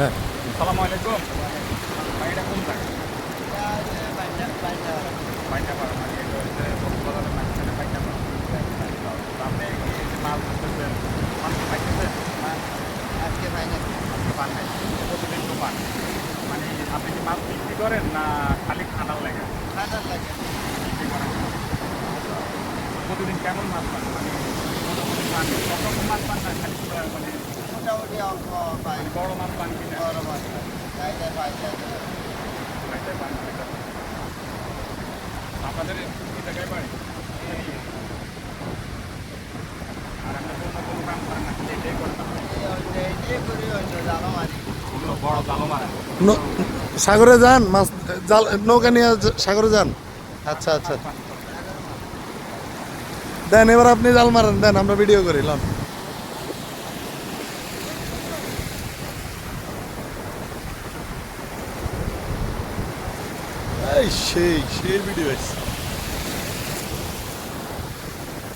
হ্যাঁ। আসসালামু আলাইকুম। ভাই এটা কোন জায়গা? পাইকাপাড়া মানে এটা হচ্ছে কক্সবাজারের মাঝখানে পাইকাপাড়া। তো আপনি কি এই যে মাছ ধরতেছেন, মাছ কি পাইতেছেন? আজকে পাইনি। আজকে পান নাই, প্রতিদিন তো পান। মানে আপনি কি মাছ বিক্রি করেন না খালি খানার লাগে ঠান্ডার লাগে। বিক্রি করেন? প্রতিদিন কেমন মাছ পান? মানে মোটামুটি পান সব রকম মাছ পান না খালি মানে মোটামুটি অল্প পাই। মানে বড় মাছ পান কিনা? বড় মাছ পাই। চাইলে পাই চাইলে না। খাইতে পান খাইতে পান। আপনাদের এই জায়গায় বাড়ি? আর আমরা তো অন্য কোনো কাম করেন না, খালি এটাই করেন আপনি? এইটাই করি অন্য জানো মারি। বড় জালো মারা। সাগরে যান, মাছ জাল নৌকা নিয়ে সাগরে যান। আচ্ছা আচ্ছা, দেন এবার আপনি জাল মারেন, দেন আমরা ভিডিও করি লন। এই সেই সেই ভিডিও আছে।